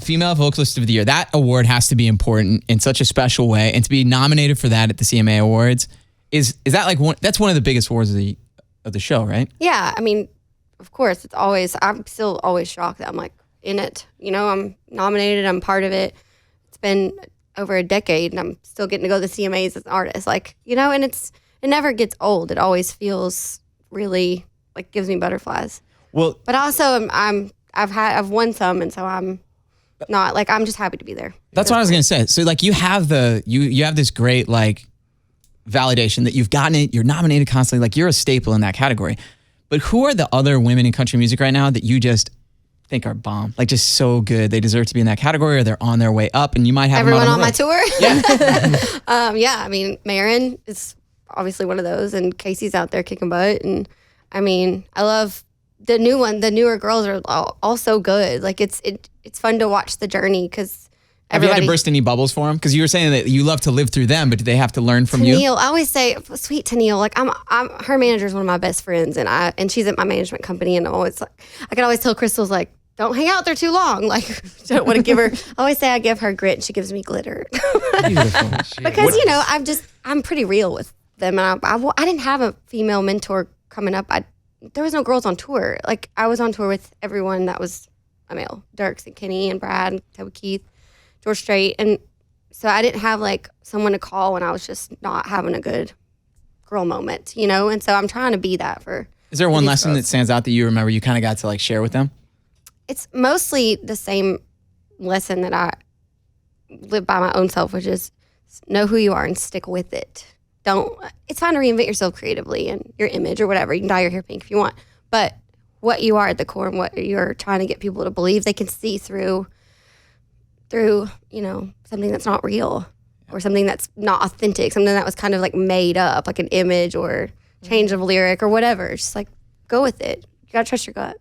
Female Vocalist of the Year. That award has to be important in such a special way, and to be nominated for that at the CMA Awards is that like that's one of the biggest awards of the show, right? Yeah, I mean, of course, I'm still always shocked that I'm like in it. You know, I'm nominated, I'm part of it. It's been over a decade, and I'm still getting to go to the CMAs as an artist. Like, you know, and it never gets old. It always feels really like gives me butterflies. Well, but also I've won some, and so I'm not like I'm just happy to be there. That's what I was gonna say. So like you have you have this great like validation that you've gotten it. You're nominated constantly. Like you're a staple in that category. But who are the other women in country music right now that you just think are bomb? Like just so good. They deserve to be in that category, or they're on their way up, and you might have everyone them on my tour. Yeah. Yeah. I mean, Marin is obviously one of those, and Casey's out there kicking butt. And I mean, I love the new one. The newer girls are all so good. Like it's fun to watch the journey because. Have you had to burst any bubbles for them? Because you were saying that you love to live through them, but do they have to learn from you? Tennille, I always say, sweet Tennille, like her manager is one of my best friends, and she's at my management company, and I can always tell Crystal's like, don't hang out there too long. Like, don't want to give her. I always say I give her grit, and she gives me glitter. Beautiful. Because you know, I'm pretty real with them, and I didn't have a female mentor coming up. There was no girls on tour. Like I was on tour with everyone that was a male, Dirks and Kenny and Brad and Toby Keith. George Strait, and so I didn't have like someone to call when I was just not having a good girl moment, you know. And so I'm trying to be that for. Is there one lesson that stands out that you remember you kind of got to like share with them? It's mostly the same lesson that I live by my own self, which is know who you are and stick with it. It's fine to reinvent yourself creatively and your image or whatever. You can dye your hair pink if you want, but what you are at the core and what you're trying to get people to believe, they can see through, you know, something that's not real or something that's not authentic, something that was kind of like made up, like an image or change of lyric or whatever. It's just like, go with it. You gotta trust your gut.